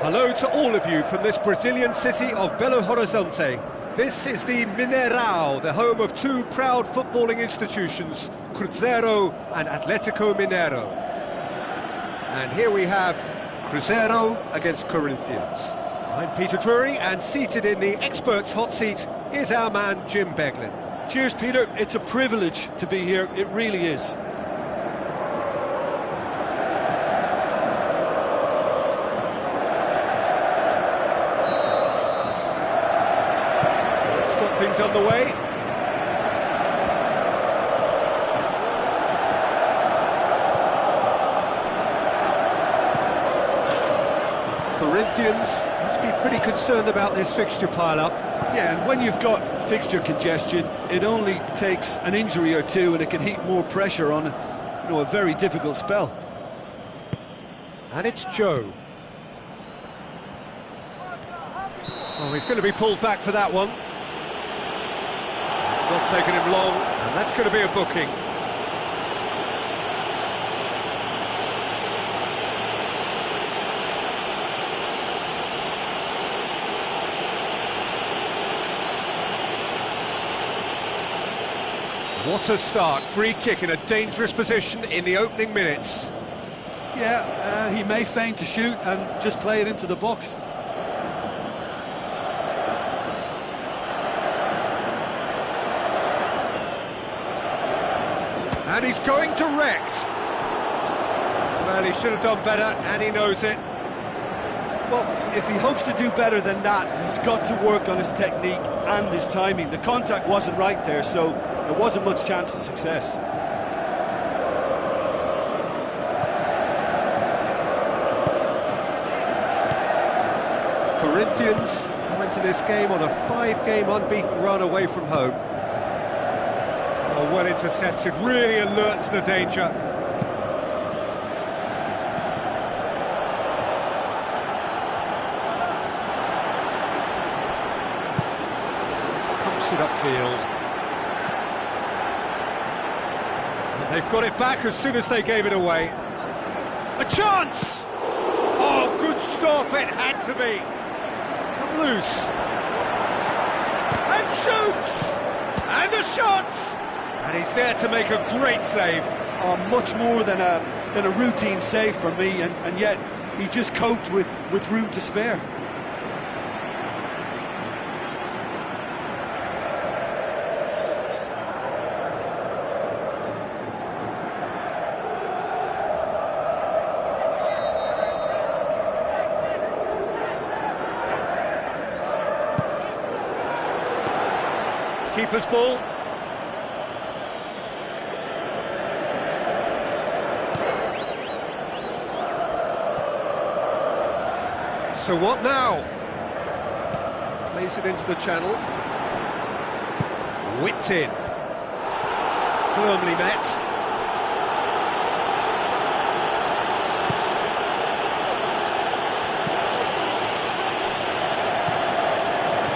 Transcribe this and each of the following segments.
Hello to all of you from this Brazilian city of Belo Horizonte. This is the Mineirão, the home of two proud footballing institutions, Cruzeiro and Atlético Mineiro. And here we have Cruzeiro against Corinthians. I'm Peter Drury, and seated in the experts' hot seat is our man Jim Beglin. Cheers, Peter. It's a privilege to be here. It really is. Things on the way. Corinthians must be pretty concerned about this fixture pile-up. Yeah, and when you've got fixture congestion, it only takes an injury or two and it can heap more pressure on, a very difficult spell. And it's Joe. Oh, he's going to be pulled back for that one. Not taken him long, and that's going to be a booking. What a start. Free kick in a dangerous position in the opening minutes. Yeah, he may feign to shoot and just play it into the box. And he's going direct. Well, he should have done better, and he knows it. Well, if he hopes to do better than that, he's got to work on his technique and his timing. The contact wasn't right there, so there wasn't much chance of success. Corinthians come into this game on a 5-game unbeaten run away from home. Oh, well intercepted, really alert to the danger. Pumps it upfield. And they've got it back as soon as they gave it away. A chance! Oh, good stop, it had to be. It's come loose. And shoots! And a shot! And he's there to make a great save. Oh, much more than a routine save for me, and yet he just coped with room to spare. Keeper's ball. So what now? Plays it into the channel. Whipped in. Firmly met.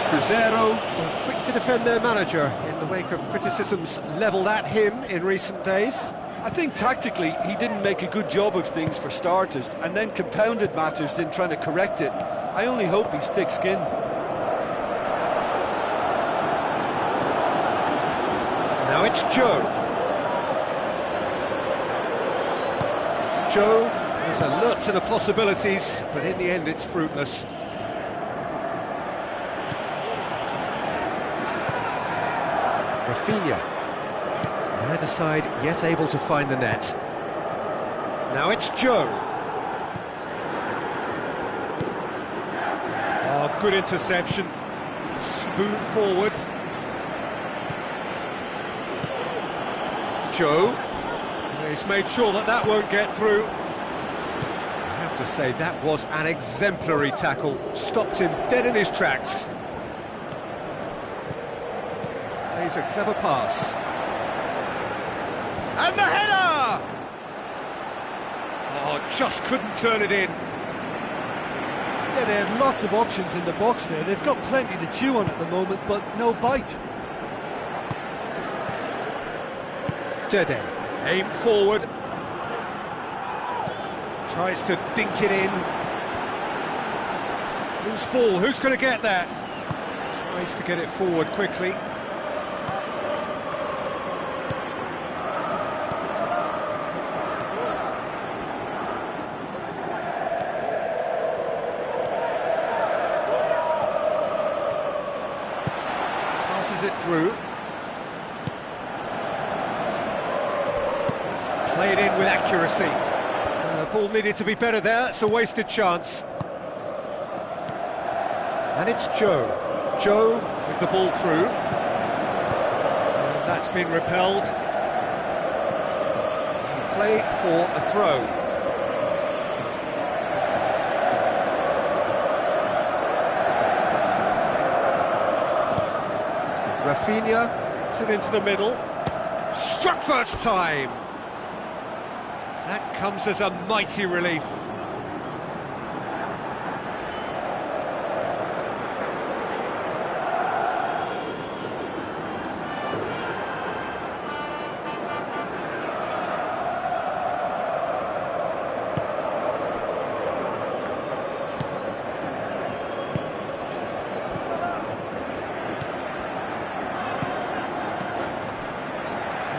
Cruzeiro were quick to defend their manager in the wake of criticisms levelled at him in recent days. I think tactically he didn't make a good job of things for starters, and then compounded matters in trying to correct it. I only hope he's thick-skinned. Now it's Joe. Joe is alert to the possibilities, but in the end it's fruitless. Rafinha. Neither side yet able to find the net. Now it's Joe. Oh, good interception. Spoon forward. Joe. He's made sure that won't get through. I have to say, that was an exemplary tackle. Stopped him dead in his tracks. Plays a clever pass. And the header! Oh, just couldn't turn it in. Yeah, they had lots of options in the box there. They've got plenty to chew on at the moment, but no bite. Dede, aimed forward. Tries to dink it in. Loose ball, who's going to get that? Tries to get it forward quickly. Passes it through. Played in with accuracy. Ball needed to be better there, it's a wasted chance. And it's Joe. Joe with the ball through. And that's been repelled. Play for a throw. Rafinha gets it into the middle. Struck first time. That comes as a mighty relief.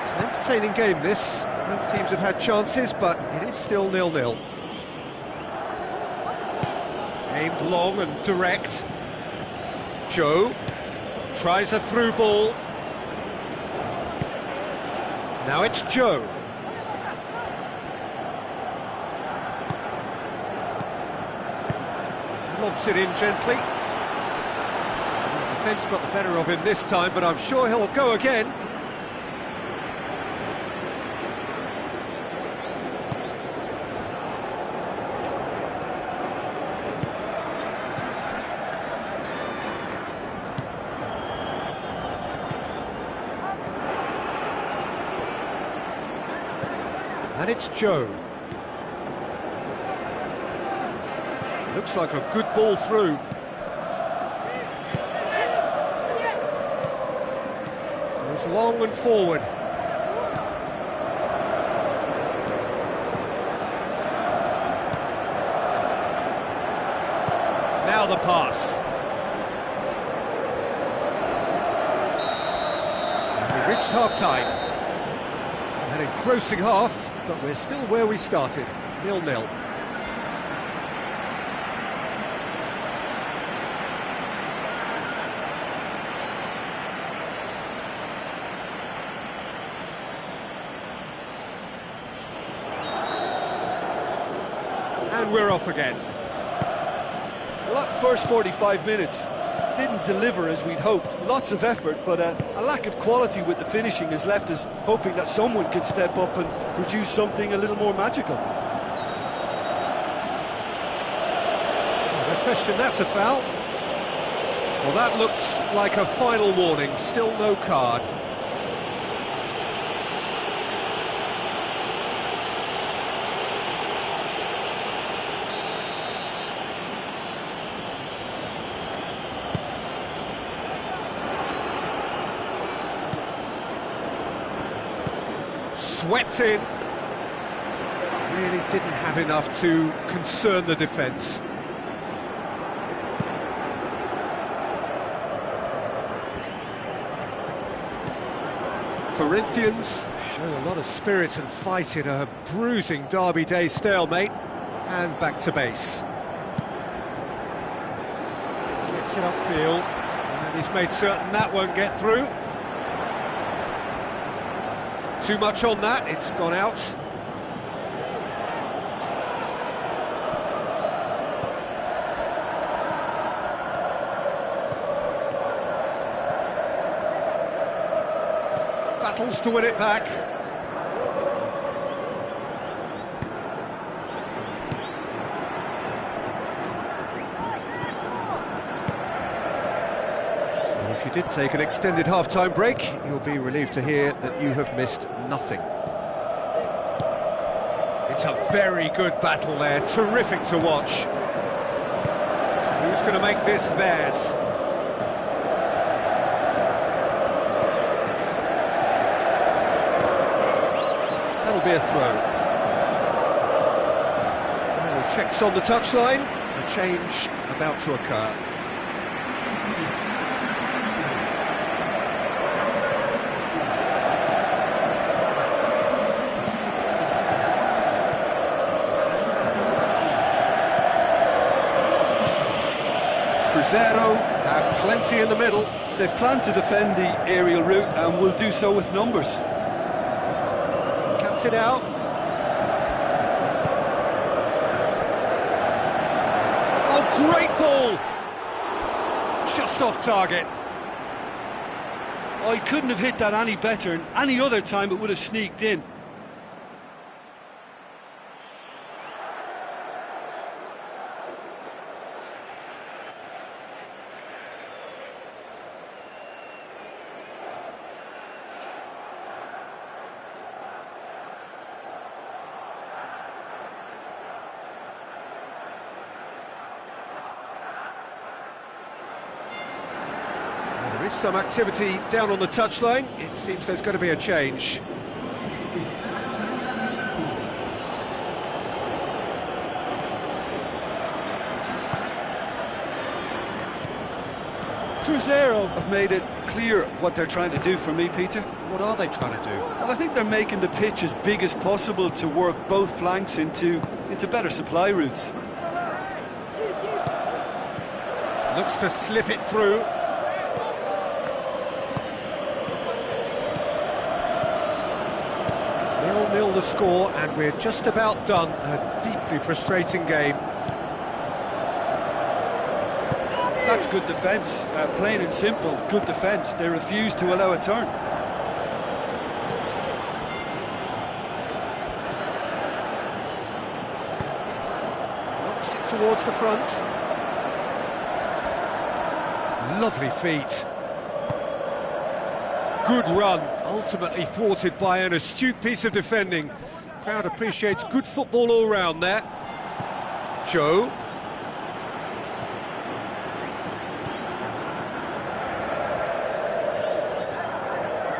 It's an entertaining game, this. Both teams have had chances, but it is still 0-0. Aimed long and direct. Joe tries a through ball. Now it's Joe. Lobs it in gently. The defence got the better of him this time, but I'm sure he'll go again. And it's Joe. Looks like a good ball through. Goes long and forward. Now the pass. And we've reached half-time. An engrossing half. But we're still where we started, 0-0. And we're off again. Well, that first 45 minutes didn't deliver as we'd hoped. Lots of effort, but a lack of quality with the finishing has left us hoping that someone can step up and produce something a little more magical. No question, that's a foul. Well, that looks like a final warning, still no card. Swept in. Really didn't have enough to concern the defence. Corinthians showed a lot of spirit and fight in a bruising Derby Day stalemate. And back to base. Gets it upfield. And he's made certain that won't get through. Too much on that, it's gone out. Battles to win it back. If you did take an extended half-time break, you'll be relieved to hear that you have missed nothing. It's a very good battle there, terrific to watch. Who's going to make this theirs? That'll be a throw. Final checks on the touchline, A change about to occur. Cruzeiro have plenty in the middle. They've planned to defend the aerial route and will do so with numbers. Cuts it out. Oh, great ball! Just off target. Oh, he couldn't have hit that any better, and any other time it would have sneaked in. There is some activity down on the touchline. It seems there's going to be a change. Cruzeiro have made it clear what they're trying to do for me, Peter. What are they trying to do? Well, I think they're making the pitch as big as possible to work both flanks into better supply routes. Looks to slip it through. 0-0 the score, and we're just about done. A deeply frustrating game. That's good defence, plain and simple, good defence. They refuse to allow a turn. Knocks it towards the front. Lovely feet. Good run, ultimately thwarted by an astute piece of defending. Crowd appreciates good football all round there. Joe.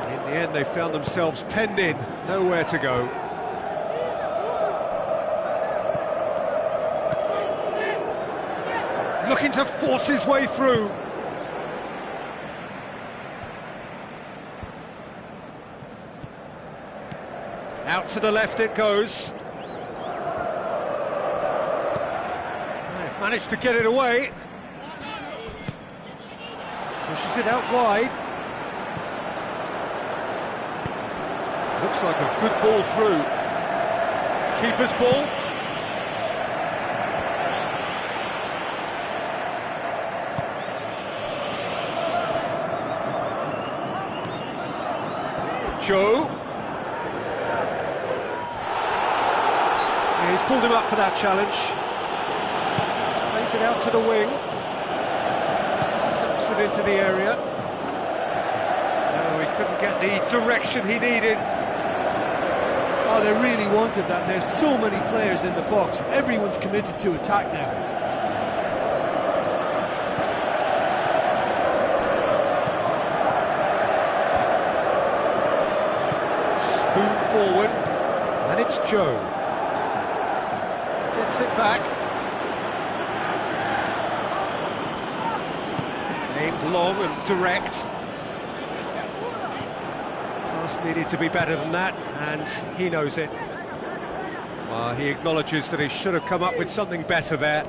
In the end, they found themselves penned in, nowhere to go. Looking to force his way through. Out to the left it goes. They've managed to get it away. Pushes it out wide. Looks like a good ball through. Keeper's ball. Joe. He's pulled him up for that challenge. Plays it out to the wing. Taps it into the area. No, he couldn't get the direction he needed. Oh, they really wanted that. There's so many players in the box. Everyone's committed to attack now. Spoon forward. And it's Joe. Gets it back. Aimed long and direct. Pass needed to be better than that, and he knows it. Well, he acknowledges that he should have come up with something better there.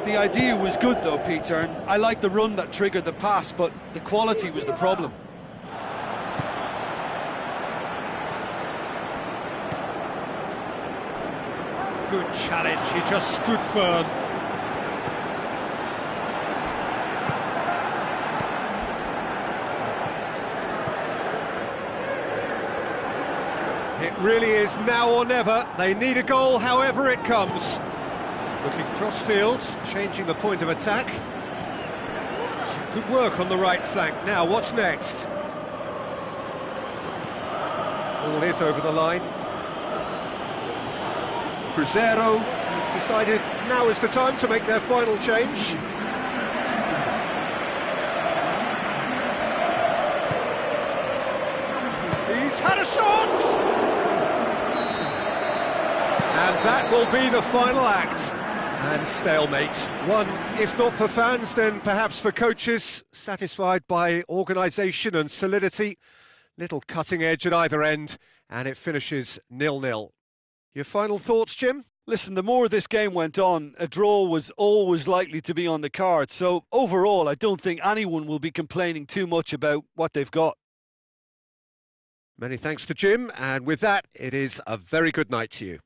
The idea was good though, Peter, and I like the run that triggered the pass, but the quality was the problem. Good challenge, he just stood firm. It really is now or never. They need a goal however it comes. Looking cross-field, changing the point of attack. Some good work on the right flank. Now, what's next? Ball is over the line. Cruzeiro have decided now is the time to make their final change. He's had a shot! And that will be the final act. And stalemate. One, if not for fans, then perhaps for coaches, satisfied by organisation and solidity. Little cutting edge at either end, and it finishes 0-0. Your final thoughts, Jim? Listen, the more this game went on, a draw was always likely to be on the cards. So overall, I don't think anyone will be complaining too much about what they've got. Many thanks to Jim, and with that, it is a very good night to you.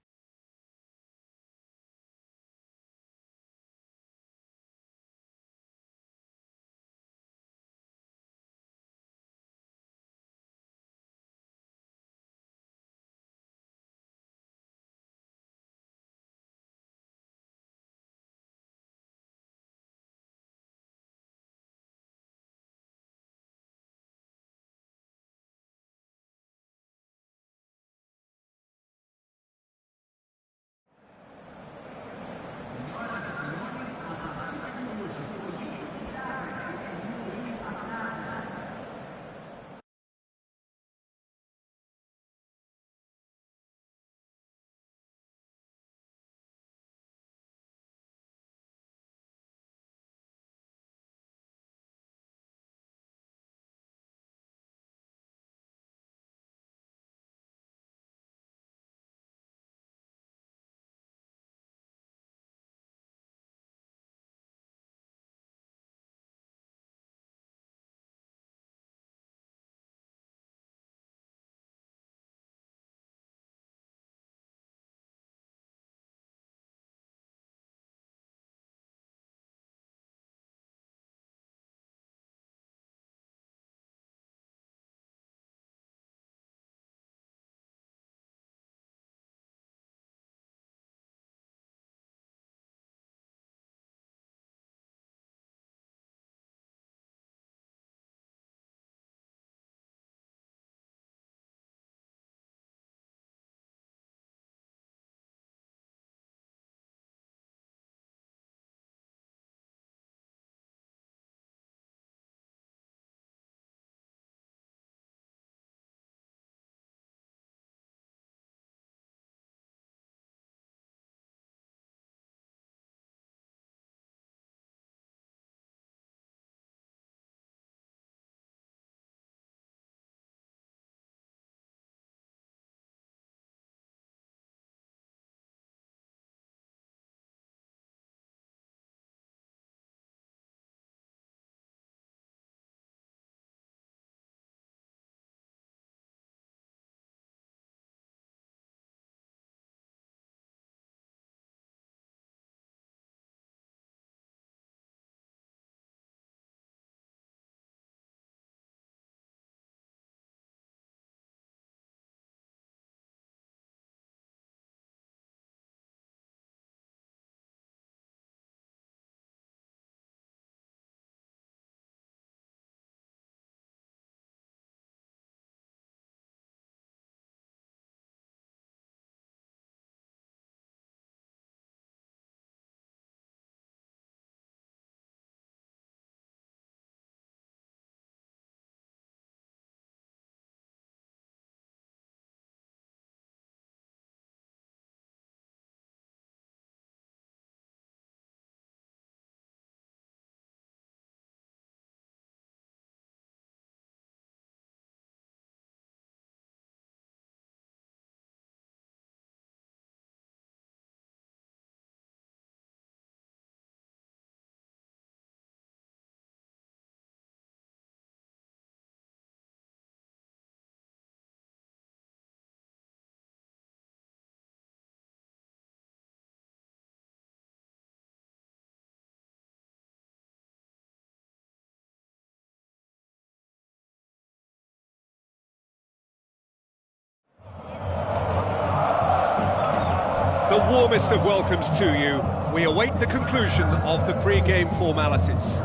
The warmest of welcomes to you. We await the conclusion of the pre-game formalities.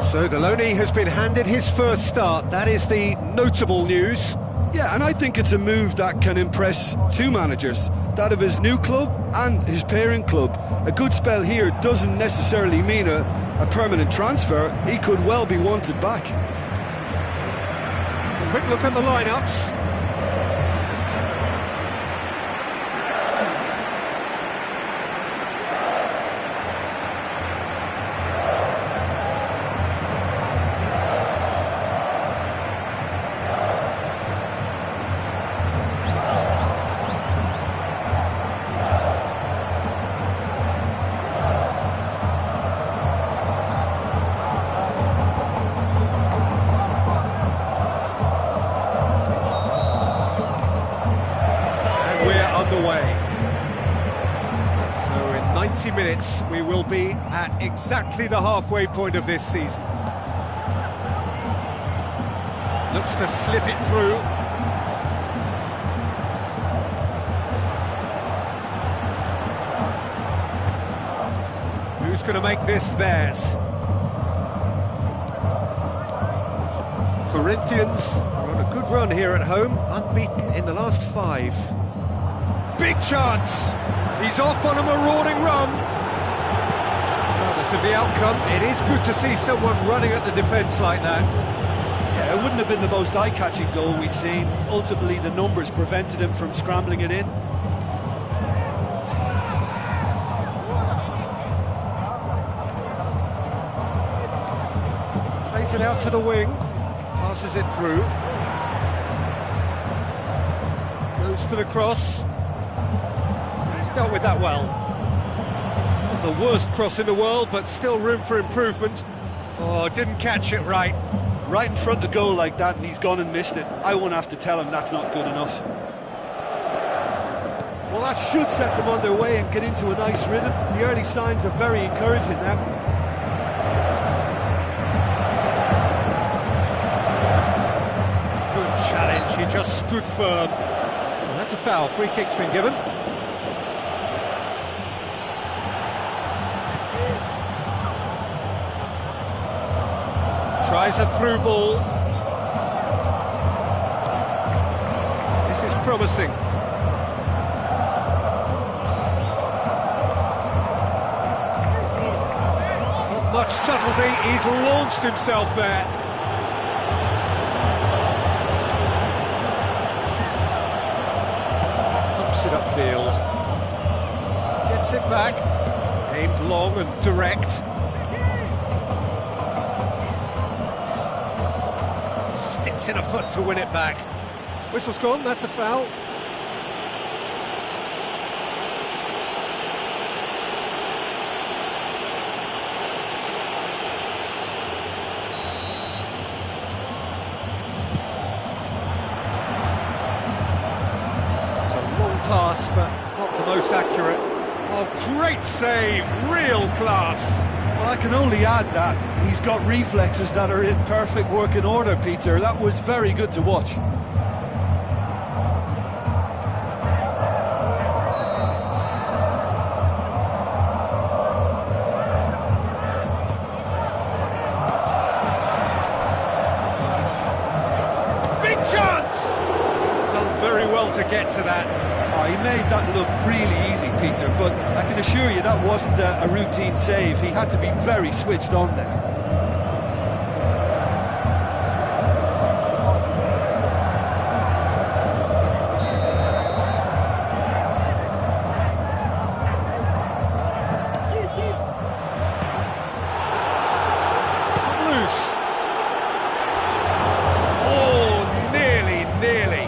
So Deloney has been handed his first start. That is the notable news. Yeah, and I think it's a move that can impress two managers, that of his new club and his parent club. A good spell here doesn't necessarily mean a permanent transfer. He could well be wanted back. A quick look at the lineups. minutes, we will be at exactly the halfway point of this season. Looks to slip it through. Who's going to make this theirs? Corinthians are on a good run here at home, unbeaten in the last 5. Big chance! He's off on a marauding run. Regardless of the outcome, it is good to see someone running at the defence like that. Yeah, it wouldn't have been the most eye-catching goal we'd seen. Ultimately, the numbers prevented him from scrambling it in. Plays it out to the wing, passes it through. Goes for the cross. He's dealt with that well. Not the worst cross in the world, but still room for improvement. Oh, didn't catch it right. Right in front of goal like that, and he's gone and missed it. I won't have to tell him that's not good enough. Well, that should set them on their way and get into a nice rhythm. The early signs are very encouraging now. Good challenge, he just stood firm. Well, that's a foul, free kick's been given. Tries a through ball. This is promising. Not much subtlety, he's launched himself there. Pumps it upfield. Gets it back. Aimed long and direct. Sticks in a foot to win it back. Whistle's gone, that's a foul. It's a long pass, but not the most accurate. Oh, great save, real class. Well, I can only add that he's got reflexes that are in perfect working order, Peter. That was very good to watch. Big chance! He's done very well to get to that. Oh, he made that look really easy, Peter, but I can assure you that wasn't a routine save. He had to be very switched on there. It's come loose. Oh, nearly.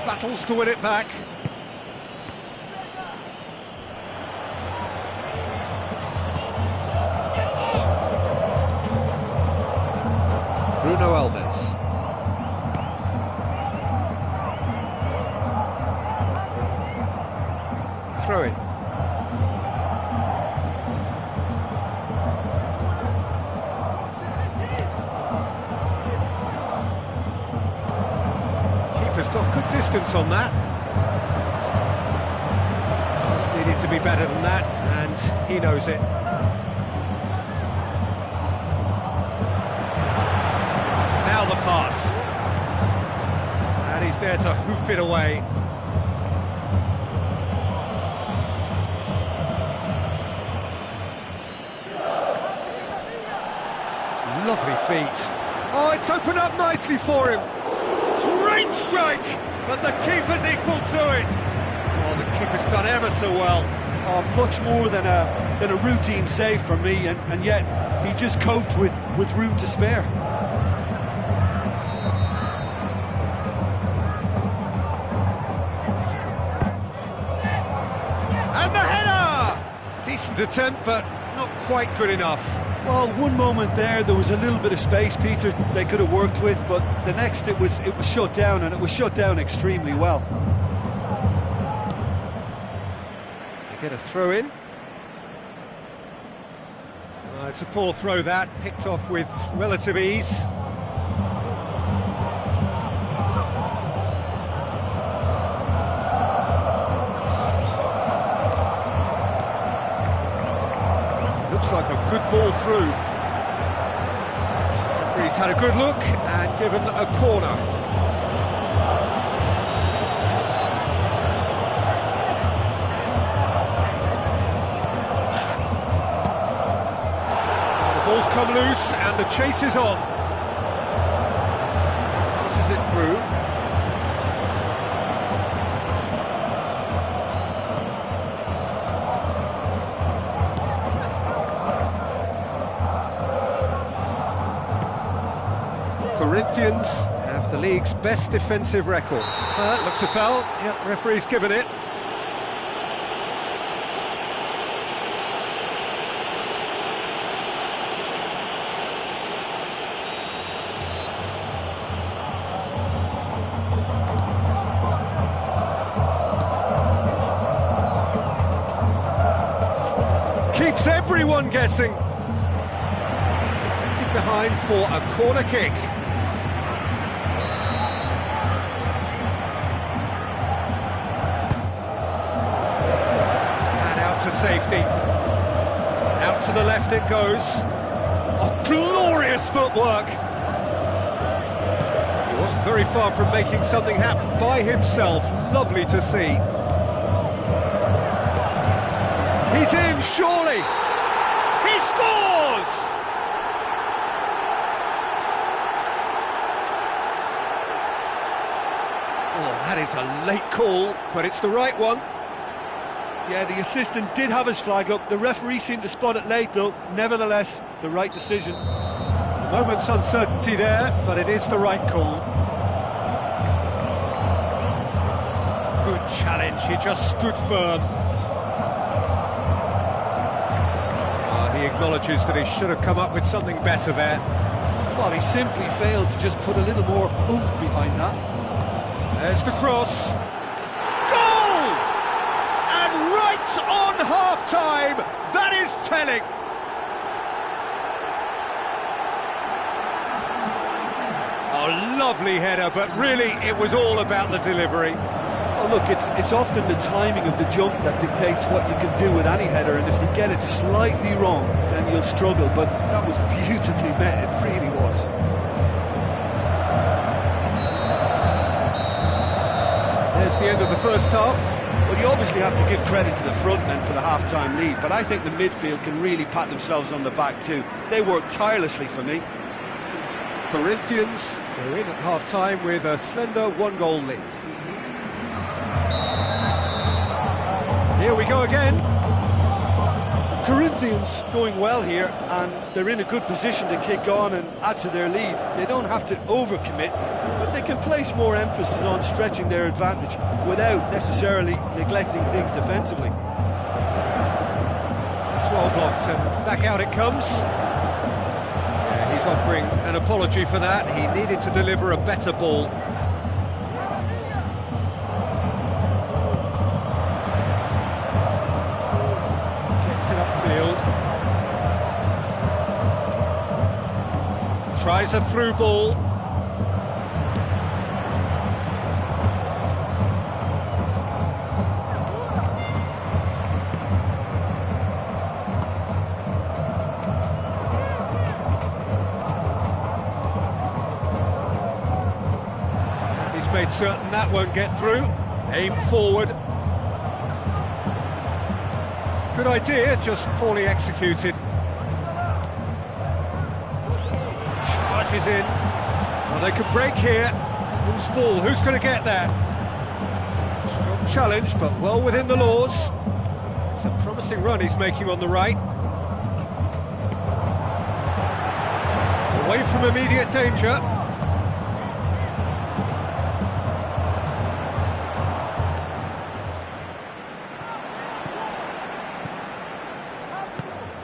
Battles to win it back. Bruno Alves. Throw in. Keeper's got good distance on that. Pass needed to be better than that, and he knows it. Now the pass. And he's there to hoof it away. Lovely feet. Oh, it's opened up nicely for him. Great strike, but the keeper's equal to it. Oh, the keeper's done ever so well. Oh, much more than a routine save for me, and yet he just coped with room to spare. And the header! Decent attempt, but not quite good enough. Well, one moment there was a little bit of space, Peter, they could have worked with, but the next it was shut down, and it was shut down extremely well. They get a throw in. It's a poor throw that, picked off with relative ease. Looks like a good ball through. Referee's had a good look and given a corner. Ball's come loose and the chase is on. Passes it through. Corinthians have the league's best defensive record. Looks a foul. Yep, referee's given it. Keeps everyone guessing. Deflected behind for a corner kick. And out to safety. Out to the left it goes. Oh, glorious footwork. He wasn't very far from making something happen by himself. Lovely to see. He's in, surely! He scores! Oh, that is a late call, but it's the right one. Yeah, the assistant did have his flag up. The referee seemed to spot it late, though. Nevertheless, the right decision. A moment's uncertainty there, but it is the right call. Good challenge, he just stood firm. He acknowledges that he should have come up with something better there. Well, he simply failed to just put a little more oomph behind that. There's the cross. Goal! And right on half-time, that is telling. Oh, lovely header, but really it was all about the delivery. Oh, look, it's often the timing of the jump that dictates what you can do with any header, and if you get it slightly wrong, then you'll struggle, but that was beautifully met, it really was. There's the end of the first half. Well, you obviously have to give credit to the front men for the half-time lead, but I think the midfield can really pat themselves on the back too. They worked tirelessly for me. Corinthians are in at half-time with a slender one-goal lead. Here we go again. Corinthians going well here, and they're in a good position to kick on and add to their lead. They don't have to overcommit, but they can place more emphasis on stretching their advantage without necessarily neglecting things defensively. It's well blocked, and back out it comes. Yeah, he's offering an apology for that. He needed to deliver a better ball. It upfield. Tries a through ball. And he's made certain that won't get through. Aim forward. Good idea, just poorly executed. Charges in. Well, they could break here. Loose ball, who's going to get that? Strong challenge, but well within the laws. It's a promising run he's making on the right. Away from immediate danger.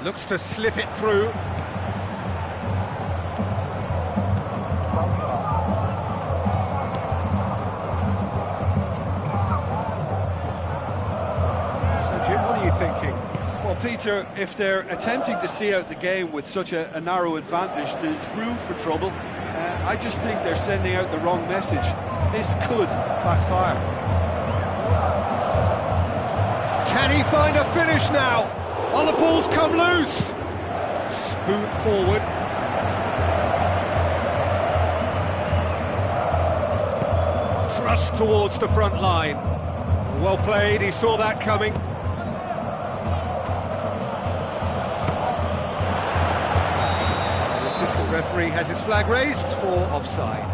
Looks to slip it through. So, Jim, what are you thinking? Well, Peter, if they're attempting to see out the game with such a narrow advantage, there's room for trouble. I just think they're sending out the wrong message. This could backfire. Can he find a finish now? Oh, the ball's come loose. Spoon forward. Thrust towards the front line. Well played, he saw that coming. The assistant referee has his flag raised for offside.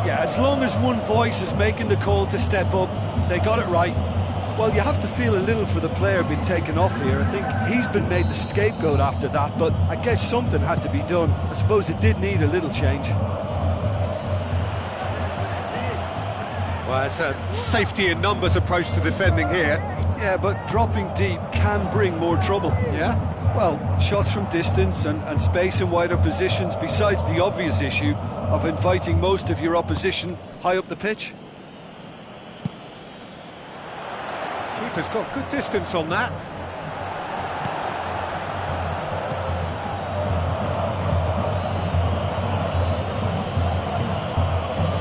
Yeah, as long as one voice is making the call to step up, they got it right. Well, you have to feel a little for the player being taken off here. I think he's been made the scapegoat after that, but I guess something had to be done. I suppose it did need a little change. Well, it's a safety in numbers approach to defending here. Yeah, but dropping deep can bring more trouble. Yeah? Well, shots from distance and space in wider positions, besides the obvious issue of inviting most of your opposition high up the pitch. Keeper's got good distance on that.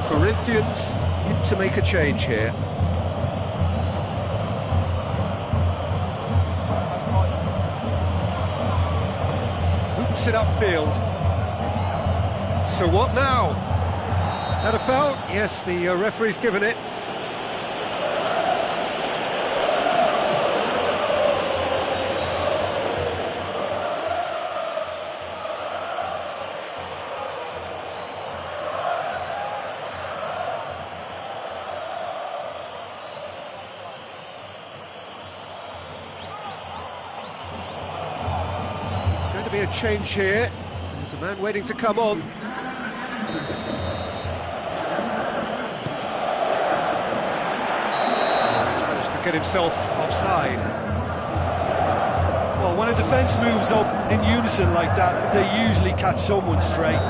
Corinthians hit to make a change here. Boots it upfield. So what now? Had a foul? Yes, the referee's given it. Going to be a change here. There's a man waiting to come on. He's managed to get himself offside. Well, when a defence moves up in unison like that, they usually catch someone straight.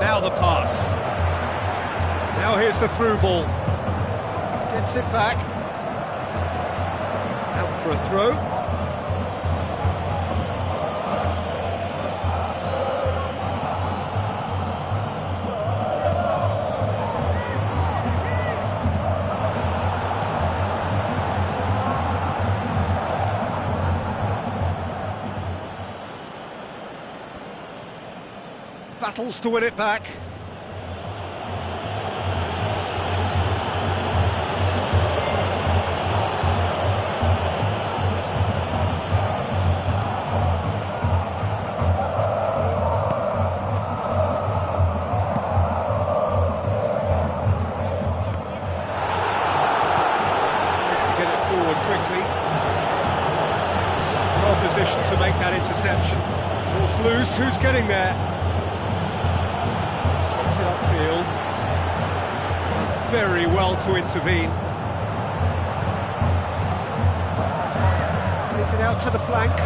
Now the pass. Now here's the through ball. Gets it back. Out for a throw. Battles to win it back. Tries to get it forward quickly. Well positioned to make that interception. Ball's loose, who's getting there? It upfield. Done very well to intervene. Plays it out to the flank.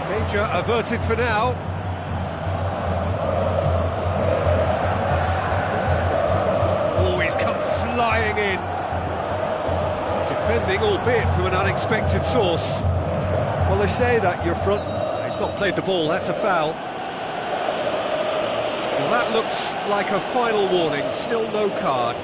Danger averted for now. Oh, he's come flying in. Defending, albeit from an unexpected source. Well, they say that your front... He's not played the ball, that's a foul. Well, that looks like a final warning, still no card.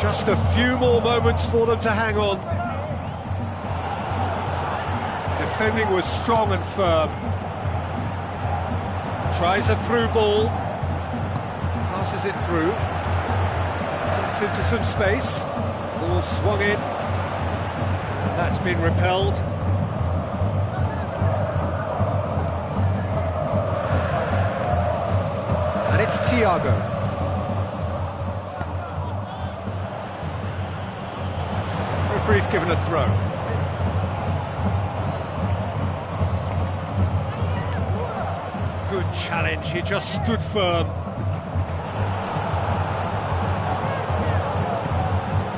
Just a few more moments for them to hang on. Defending was strong and firm. Tries a through ball. Passes it through. Gets into some space. Ball swung in. That's been repelled. And it's Thiago. Referee's given a throw. Good challenge, he just stood firm.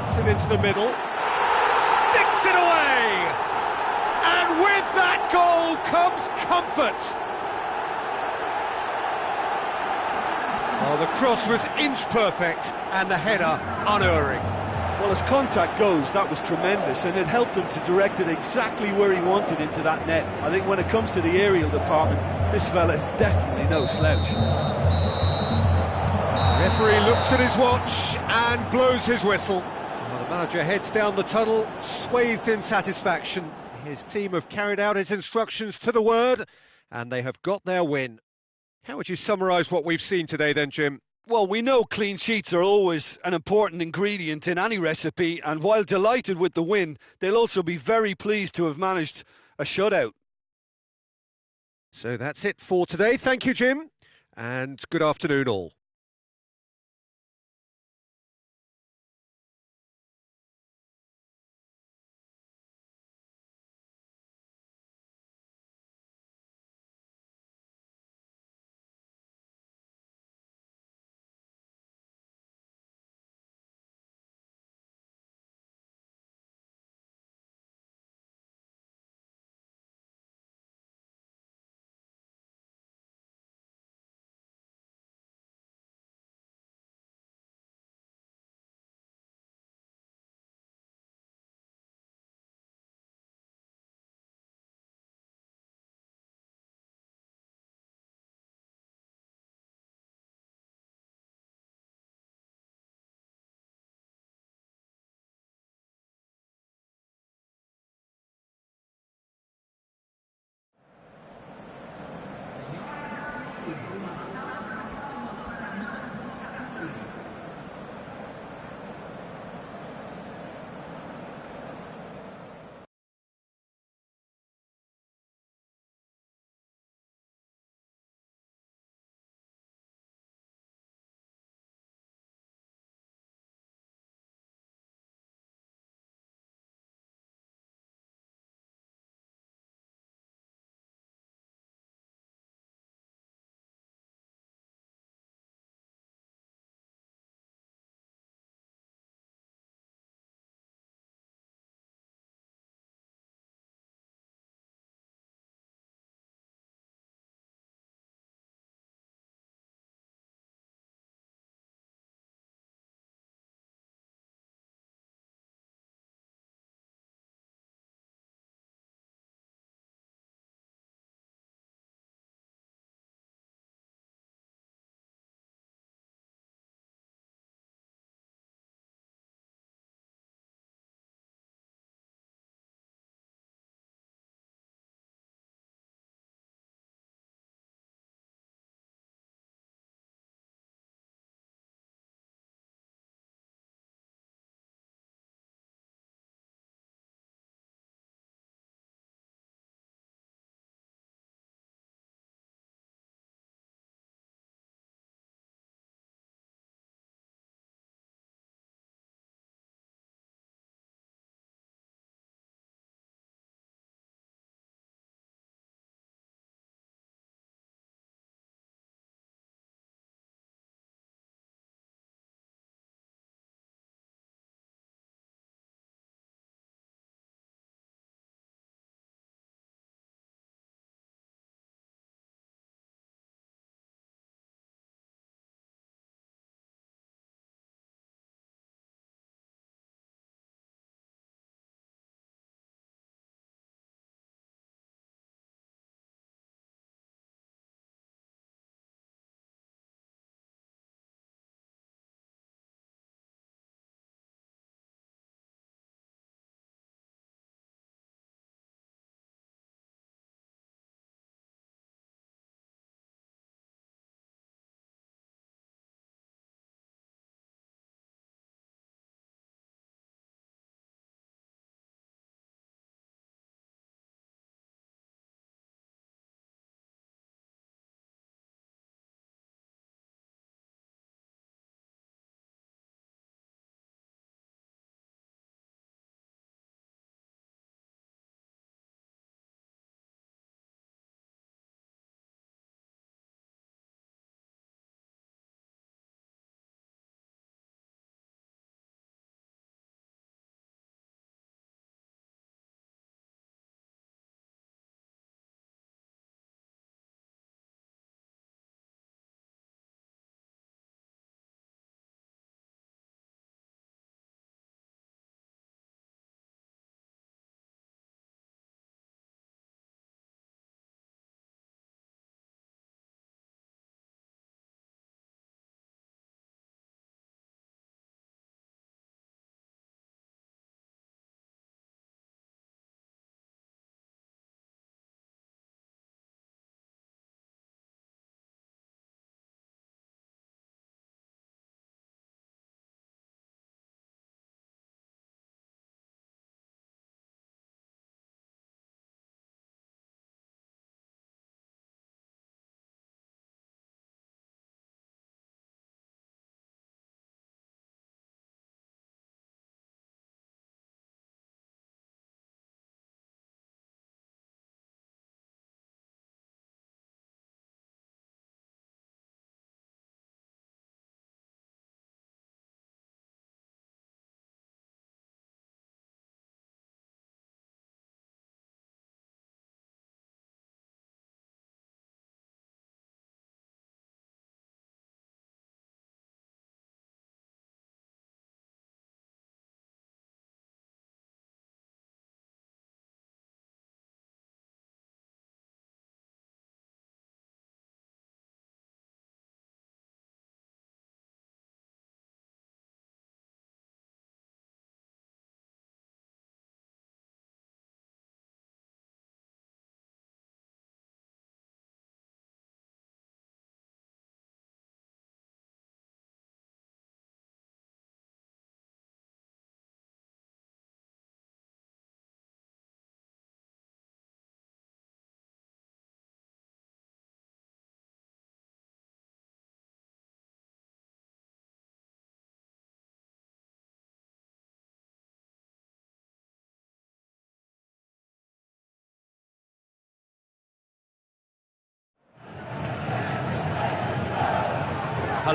It's it into the middle. Sticks it away! And with that goal comes comfort. Oh, the cross was inch perfect and the header unerring. Well, as contact goes, that was tremendous, and it helped him to direct it exactly where he wanted into that net. I think when it comes to the aerial department, this fella is definitely no slouch. Referee looks at his watch and blows his whistle. Well, the manager heads down the tunnel, swathed in satisfaction. His team have carried out his instructions to the word, and they have got their win. How would you summarise what we've seen today then, Jim? Well, we know clean sheets are always an important ingredient in any recipe, and while delighted with the win, they'll also be very pleased to have managed a shutout. So that's it for today. Thank you, Jim, and good afternoon all.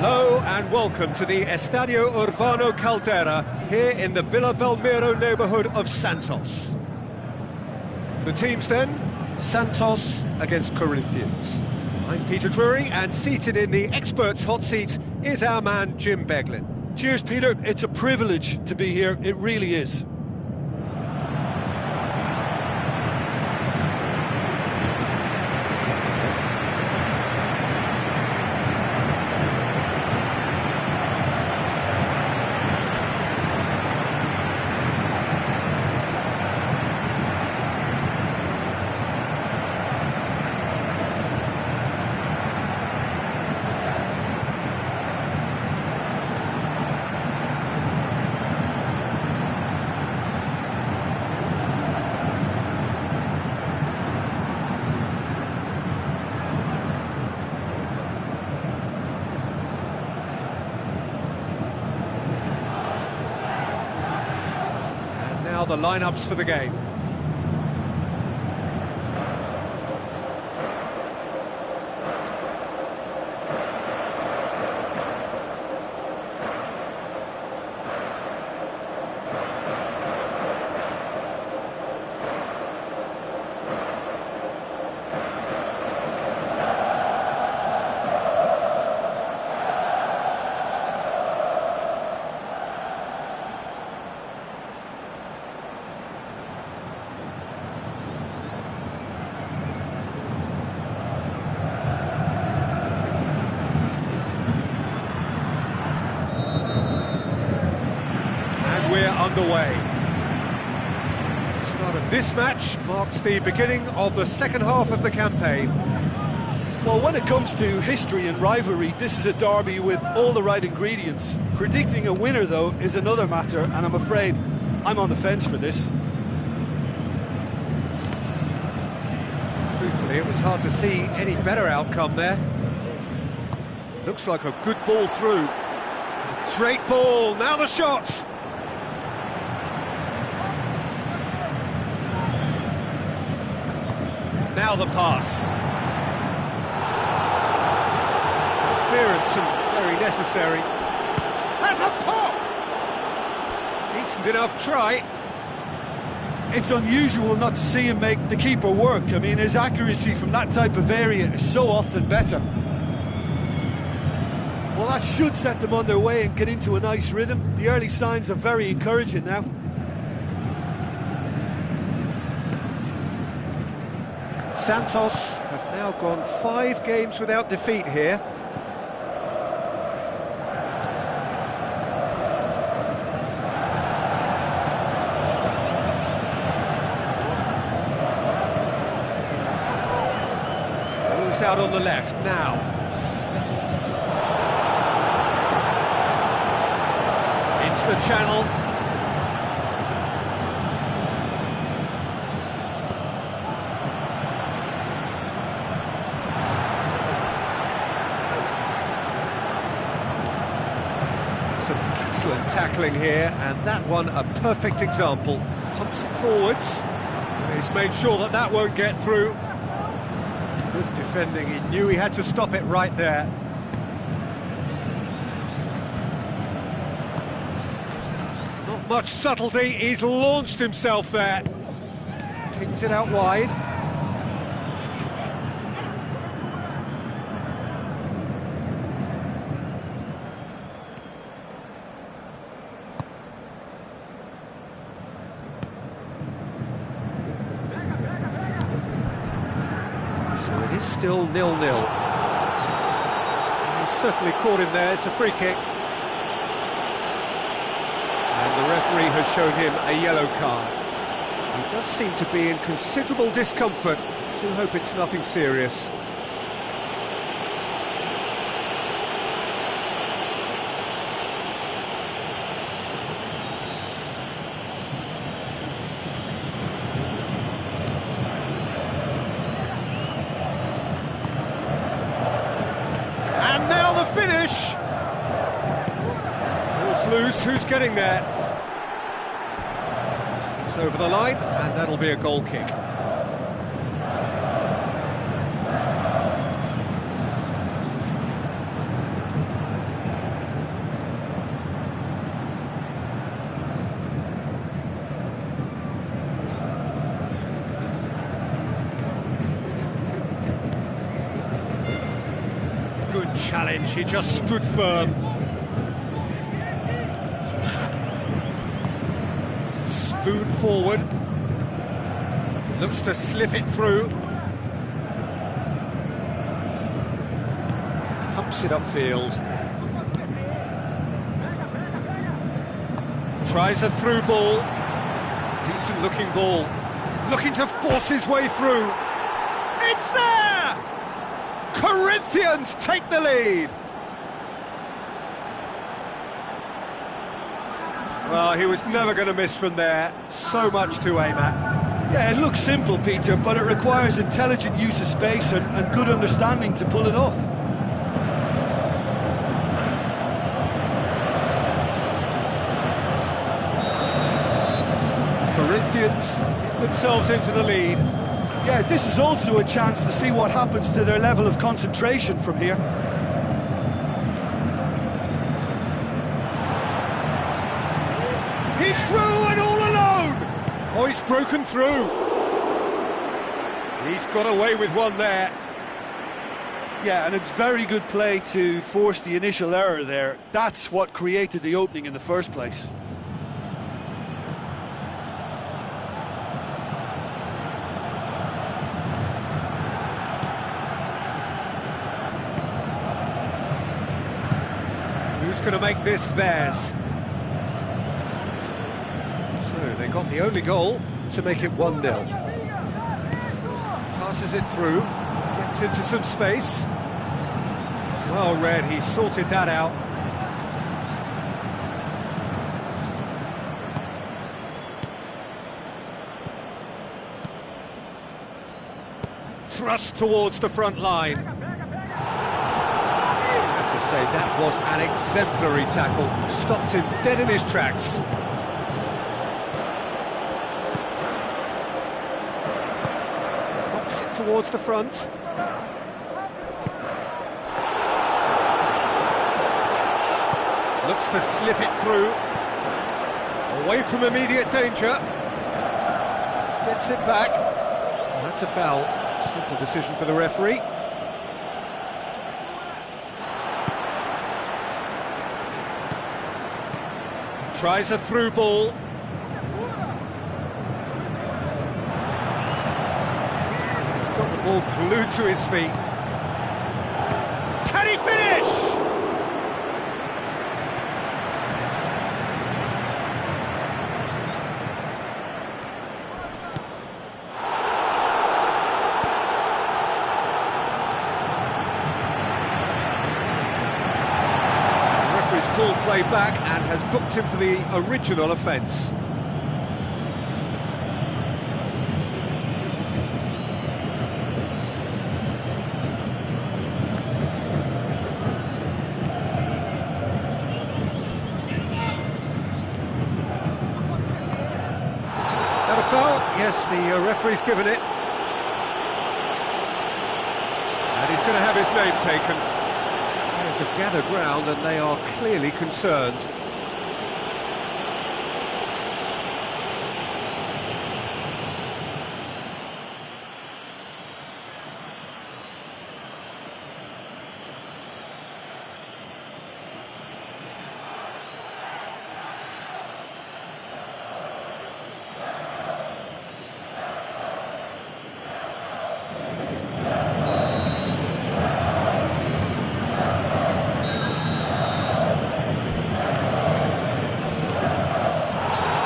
Hello and welcome to the Estadio Urbano Caldera here in the Villa Belmiro neighbourhood of Santos. The teams then, Santos against Corinthians. I'm Peter Drury, and seated in the experts' hot seat is our man Jim Beglin. Cheers, Peter. It's a privilege to be here. It really is. Now the lineups for the game. We're underway. The start of this match marks the beginning of the second half of the campaign. Well, when it comes to history and rivalry, this is a derby with all the right ingredients. Predicting a winner, though, is another matter, and I'm afraid I'm on the fence for this. Truthfully, it was hard to see any better outcome there. Looks like a good ball through. A great ball, now the shot! Now the pass. Clearance and very necessary. Has a pop! Decent enough try. It's unusual not to see him make the keeper work. I mean, his accuracy from that type of area is so often better. Well, that should set them on their way and get into a nice rhythm. The early signs are very encouraging now. Santos have now gone 5 games without defeat here. Moves out on the left now. Into the channel. Some excellent tackling here, and that one a perfect example. Pumps it forwards. He's made sure that that won't get through. Good defending, he knew he had to stop it right there. Not much subtlety, he's launched himself there. Pings it out wide. So it is still 0-0. He's certainly caught him there, it's a free kick. And the referee has shown him a yellow card. He does seem to be in considerable discomfort. I do hope it's nothing serious. And now the finish! Ball's loose, who's getting there? It's over the line, and that'll be a goal kick. didn't challenge, he just stood firm. Spoon forward. Looks to slip it through. Pumps it upfield. Tries a through ball. Decent looking ball. Looking to force his way through. It's there! Corinthians take the lead. Well, he was never going to miss from there. So much to aim at. Yeah, it looks simple, Peter, but it requires intelligent use of space and good understanding to pull it off. Corinthians get themselves into the lead. Yeah, this is also a chance to see what happens to their level of concentration from here. He's through and all alone! Oh, he's broken through. He's got away with one there. Yeah, and it's very good play to force the initial error there. That's what created the opening in the first place. Who's going to make this theirs? So they got the only goal to make it 1-0. Passes it through, gets into some space. Well read, he sorted that out. Thrust towards the front line. Say that was an exemplary tackle, stopped him dead in his tracks. Knocks it towards the front. Looks to slip it through. Away from immediate danger. Gets it back. Well, that's a foul. Simple decision for the referee. Tries a through ball. He's got the ball glued to his feet. Can he finish? Pulled play back and has booked him for the original offence. That a foul? Yes, the referee's given it. And he's going to have his name taken. Have gathered round and they are clearly concerned.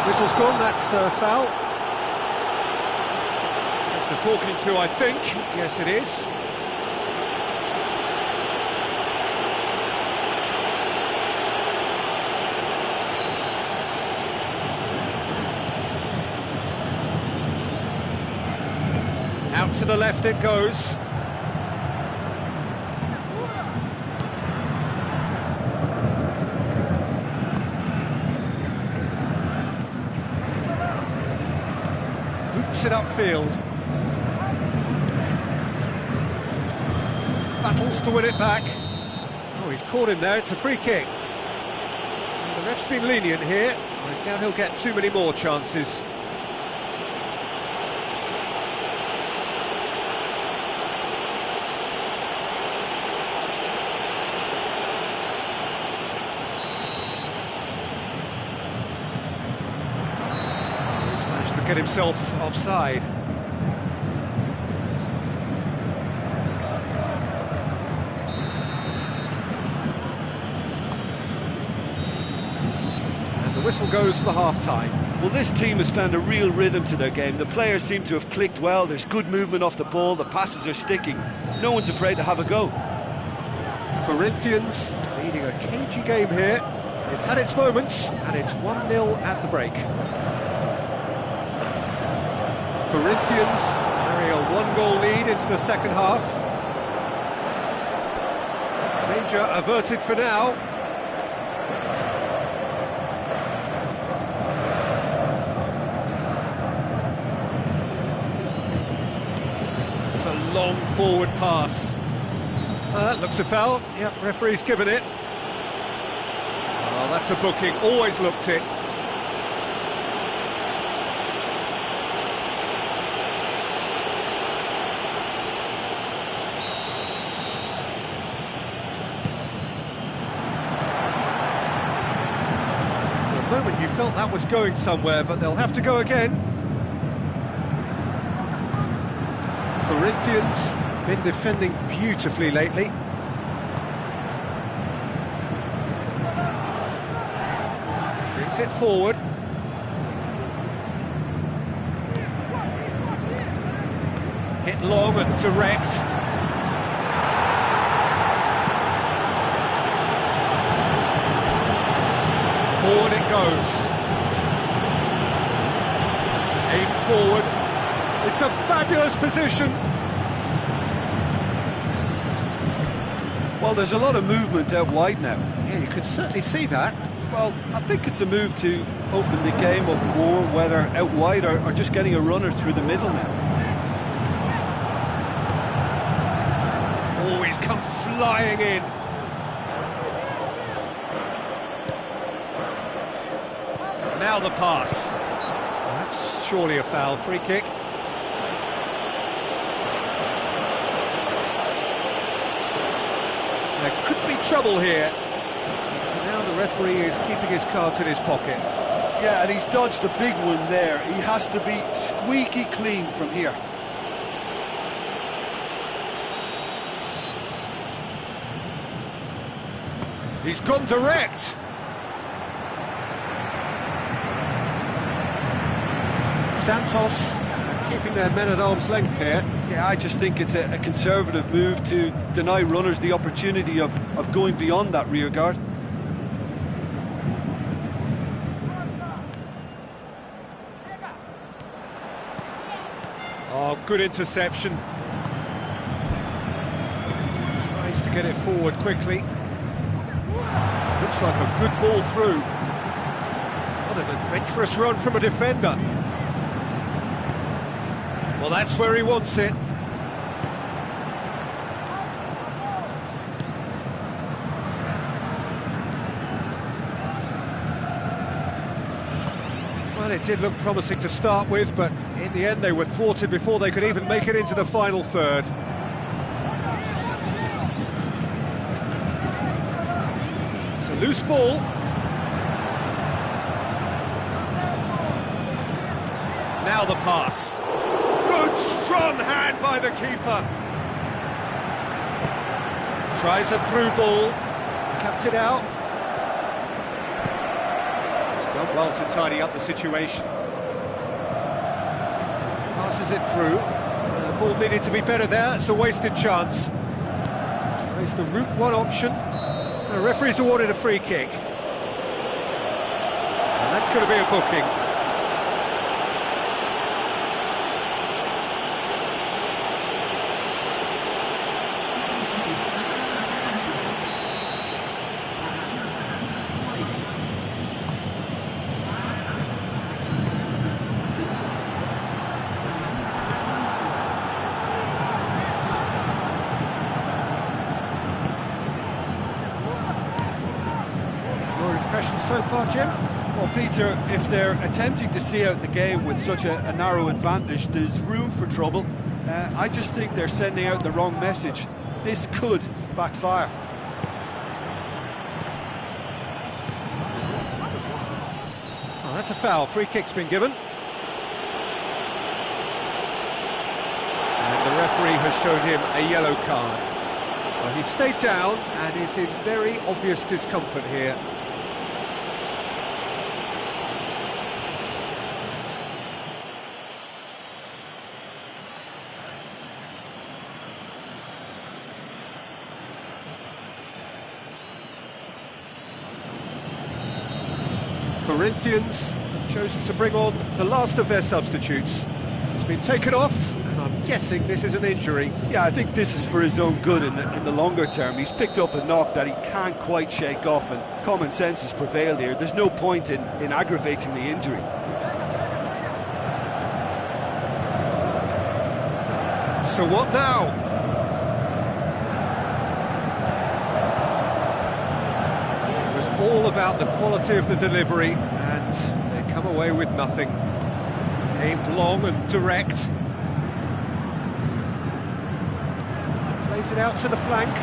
Whistle's gone, that's a foul. Just a talking to, I think. Yes, it is. Out to the left it goes. Boots it upfield. Battles to win it back. Oh, he's caught him there, it's a free kick. Well, the ref's been lenient here. I doubt he'll get too many more chances. Can't get himself offside. And the whistle goes for half-time. Well, this team has found a real rhythm to their game. The players seem to have clicked well. There's good movement off the ball. The passes are sticking. No one's afraid to have a go. Corinthians leading a cagey game here. It's had its moments, and it's 1-0 at the break. Corinthians carry a one-goal lead into the second half. Danger averted for now. It's a long forward pass. That looks a foul. Yep, referee's given it. Oh, that's a booking. Always looked it. For a moment you felt that was going somewhere, but they'll have to go again. Corinthians have been defending beautifully lately. Brings it forward. Hit long and direct. Forward it goes. Aim forward. It's a fabulous position. Well, there's a lot of movement out wide now. Yeah, you can certainly see that. Well, I think it's a move to open the game up more, whether out wide or just getting a runner through the middle now. Oh, he's come flying in. Now the pass. That's surely a foul. Free kick. There could be trouble here. For now, the referee is keeping his cards in his pocket. Yeah, and he's dodged a big one there. He has to be squeaky clean from here. He's gone direct. Santos keeping their men at arm's length here. Yeah, I just think it's a conservative move to deny runners the opportunity of going beyond that rear guard. Oh, good interception. Tries to get it forward quickly. Looks like a good ball through. What an adventurous run from a defender. Well, that's where he wants it. Well, it did look promising to start with, but in the end they were thwarted before they could even make it into the final third. It's a loose ball. Now the pass. Good, strong hand by the keeper. Tries a through ball. Cuts it out. He's done well to tidy up the situation. Passes it through. The ball needed to be better there. It's a wasted chance. Tries the route one option. The referee's awarded a free kick. And that's going to be a booking. So far, Jim? Well, Peter, if they're attempting to see out the game with such a narrow advantage, there's room for trouble. I just think they're sending out the wrong message. This could backfire. Oh, that's a foul. Free kick's been given. The referee has shown him a yellow card. Well, he stayed down and is in very obvious discomfort here. Corinthians have chosen to bring on the last of their substitutes. He's been taken off, and I'm guessing this is an injury. Yeah, I think this is for his own good in the longer term. He's picked up a knock that he can't quite shake off, and common sense has prevailed here. There's no point in aggravating the injury. So what now? It was all about the quality of the delivery, and they come away with nothing. Aimed long and direct. Plays it out to the flank.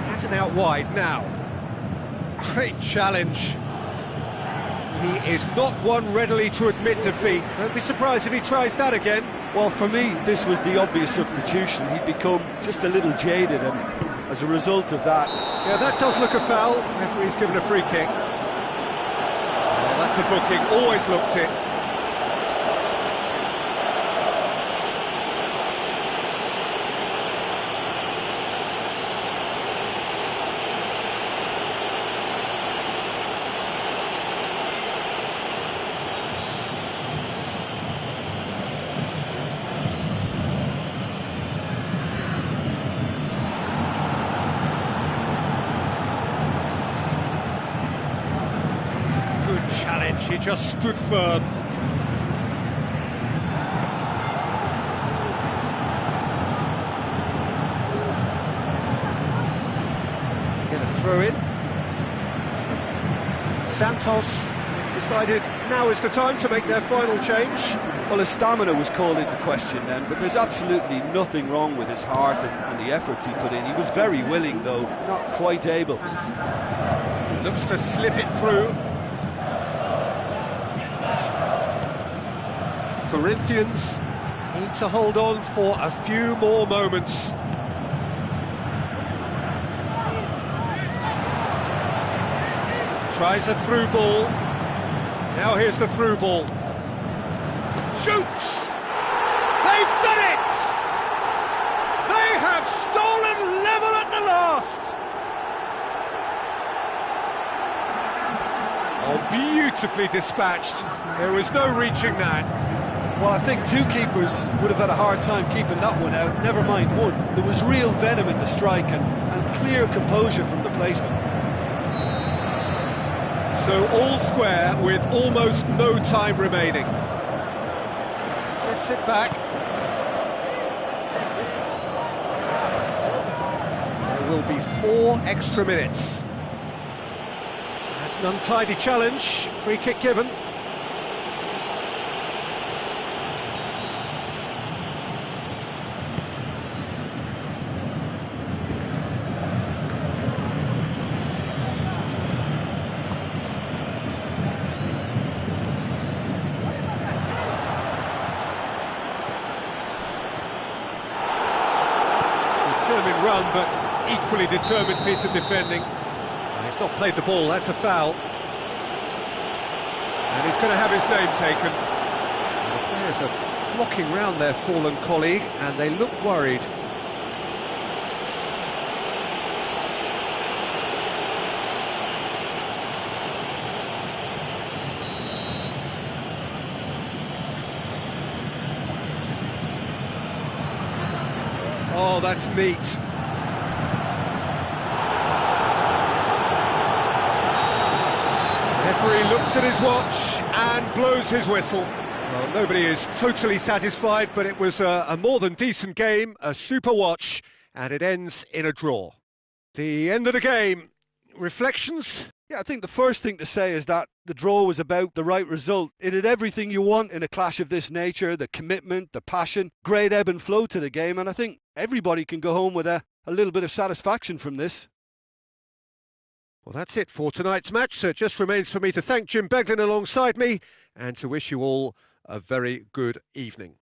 Has it out wide now. Great challenge. He is not one readily to admit defeat. Don't be surprised if he tries that again. Well, for me, this was the obvious substitution. He'd become just a little jaded, and as a result of that... Yeah, that does look a foul. Referee's given a free kick. Oh, that's a booking. Always looked it. Challenge, he just stood firm. Going to throw in. Santos decided now is the time to make their final change. Well, his stamina was called into question then, but there's absolutely nothing wrong with his heart and the efforts he put in. He was very willing, though, not quite able. Looks to slip it through. Corinthians need to hold on for a few more moments. Tries a through ball. Now here's the through ball. Shoots! They've done it! They have stolen level at the last! Oh, beautifully dispatched. There was no reaching that. Well, I think two keepers would have had a hard time keeping that one out, never mind one. There was real venom in the strike and clear composure from the placement. So all square with almost no time remaining. Gets it back. There will be 4 extra minutes. That's an untidy challenge. Free kick given. Determined run, but equally determined piece of defending. He's not played the ball, that's a foul. And he's going to have his name taken. The players are flocking round their fallen colleague, and they look worried. Oh, that's neat. Referee looks at his watch and blows his whistle. Well, nobody is totally satisfied, but it was a more than decent game, a super watch, and it ends in a draw. The end of the game. Reflections? Yeah, I think the first thing to say is that the draw was about the right result. It had everything you want in a clash of this nature, the commitment, the passion, great ebb and flow to the game, and I think everybody can go home with a little bit of satisfaction from this. Well, that's it for tonight's match, so it just remains for me to thank Jim Beglin alongside me and to wish you all a very good evening.